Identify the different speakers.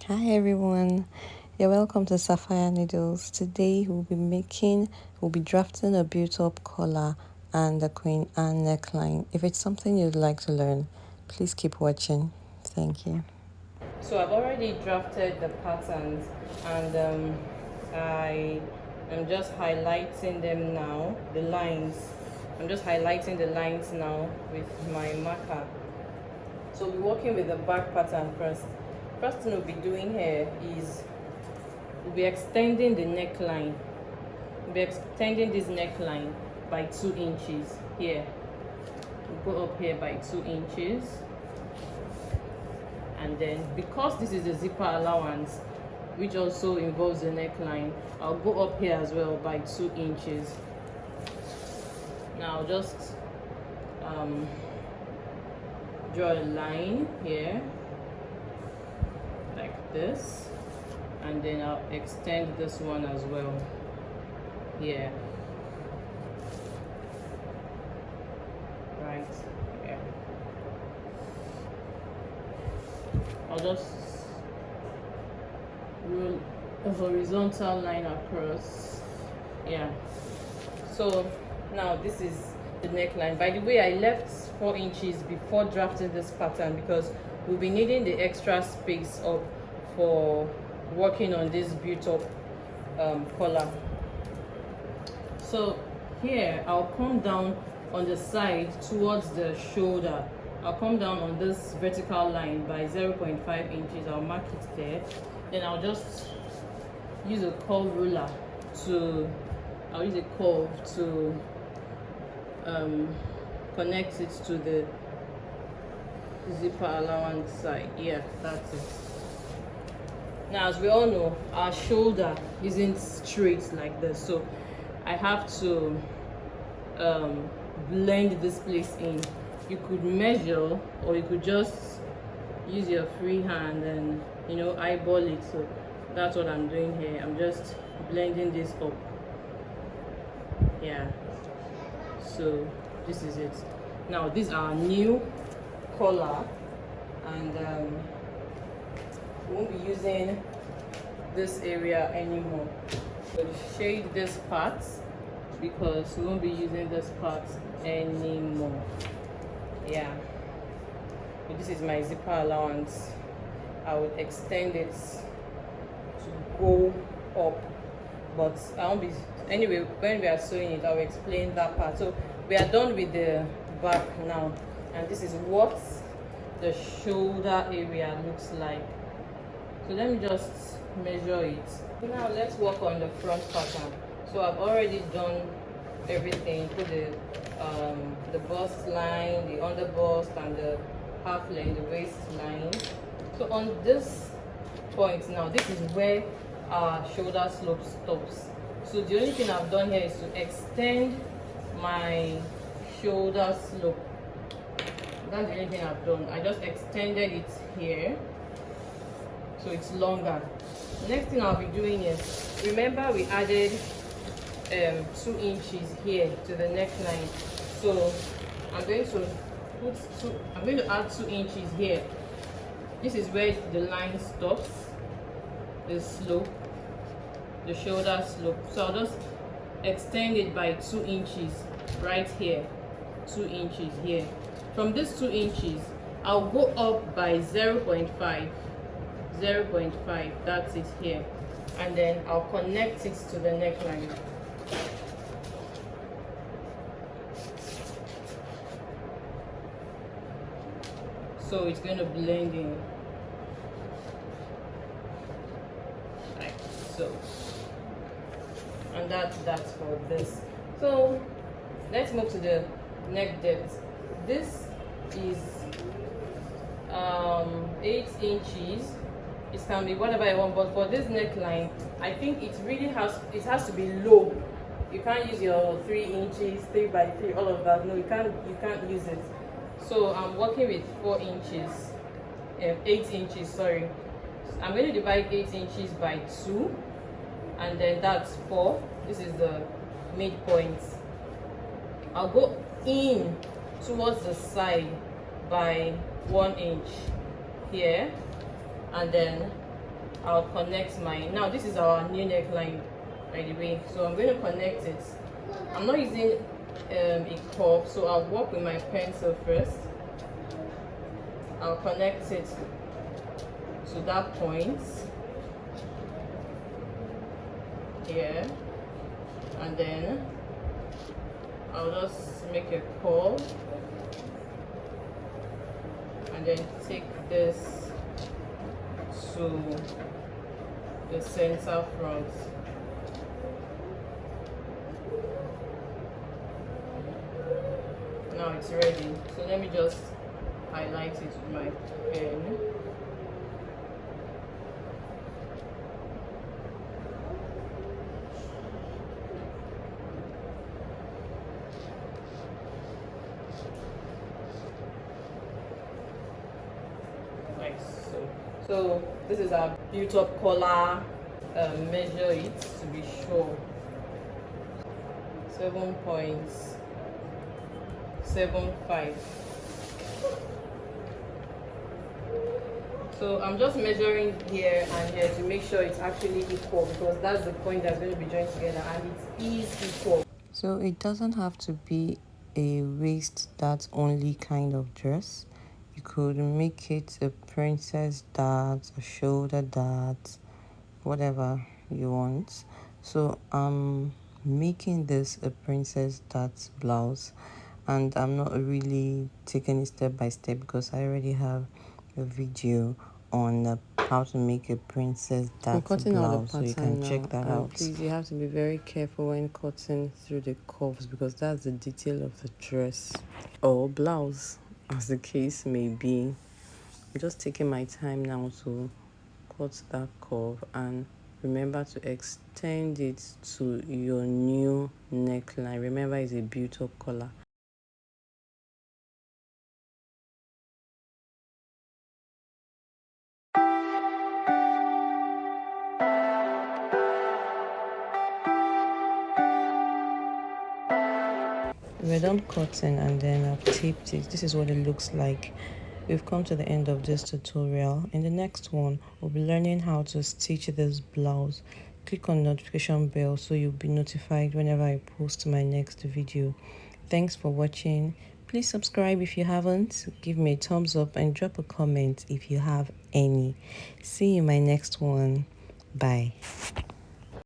Speaker 1: Hi everyone, you're welcome to Sapphire Needles. Today we'll be drafting a built-up collar and the Queen Anne neckline. If it's something you'd like to learn, please keep watching. Thank you. So I've already drafted the patterns and I am just highlighting them now, the lines. I'm just highlighting the lines now with my marker. So we're working with the back pattern first. First thing we'll be doing here is we'll be extending the neckline. We'll be extending this neckline by 2 inches here. We'll go up here by 2 inches. And then because this is the zipper allowance, which also involves the neckline, I'll go up here as well by 2 inches. Now just draw a line here like this, and then I'll extend this one as well here, right here. I'll just roll a horizontal line across. Yeah, so now this is the neckline. By the way, I left 4 inches before drafting this pattern because we'll be needing the extra space up for working on this built-up collar. So here I'll come down on the side towards the shoulder. I'll come down on this vertical line by 0.5 inches. I'll mark it there. Then I'll just use a curve ruler to connect it to the zipper allowance side. Yeah, that's it. Now, as we all know, our shoulder isn't straight like this, so I have to blend this place in. You could measure, or you could just use your free hand and eyeball it. So that's what I'm doing here. I'm just blending this up. Yeah, so this is it. Now these are our new collar, and we won't be using this area anymore. We'll shade this part because we won't be using this part anymore. Yeah, so this is my zipper allowance. I would extend it to go up, but I won't be. Anyway, when we are sewing it, I'll explain that part. So we are done with the back now, and this is what the shoulder area looks like. So let me just measure it. Now let's work on the front pattern. So I've already done everything. Put the bust line, the under bust, and the half length, the waist line. So on this point now, this is where our shoulder slope stops. So the only thing I've done here is to extend my shoulder slope. That's the only thing I've done. I just extended it here, so it's longer. The next thing I'll be doing is, remember we added 2 inches here to the neckline. So I'm going to add 2 inches here. This is where the line stops, the slope, the shoulder slope. So I'll just extend it by 2 inches right here, 2 inches here. From this 2 inches, I'll go up by 0.5, that's it here, and then I'll connect it to the neckline. So it's going to blend in like so, and that's for this. So let's move to the neck depth. This is 8 inches. It can be whatever I want, but for this neckline, I think it has to be low. You can't use your 3 inches, 3 by 3, all of that. No, you can't use it. So I'm working with 4 inches, 8 inches, sorry. I'm going to divide 8 inches by 2, and then that's 4. This is the midpoint. I'll go in towards the side by 1 inch here, and then I'll connect mine. Now this is our new neckline, by the way. So I'm going to connect it. I'm not using a curve, so I'll work with my pencil first. I'll connect it to that point here, and then I'll just make a curve and then take this to the center front. Now it's ready, so let me just highlight it with my pen. Like so. So this is our built up collar. Measure it to be sure. 7.75. So I'm just measuring here and here to make sure it's actually equal, because that's the point that's going to be joined together, and it is equal.
Speaker 2: So it doesn't have to be a waist that only kind of dress. You could make it a princess dart, a shoulder dart, whatever you want. So I'm making this a princess dart blouse, and I'm not really taking it step by step because I already have a video on how to make a princess dart blouse, so you can check that out. Please, you have to be very careful when cutting through the curves, because that's the detail of the dress or blouse, as the case may be. I'm just taking my time now to cut that curve, and remember to extend it to your new neckline. Remember, it's a built-up collar. We're done cutting, and then I've taped it. This is what it looks like. We've come to the end of this tutorial. In the next one, we'll be learning how to stitch this blouse. Click on notification bell so you'll be notified whenever I post my next video. Thanks for watching. Please subscribe if you haven't. Give me a thumbs up and drop a comment if you have any. See you in my next one. Bye.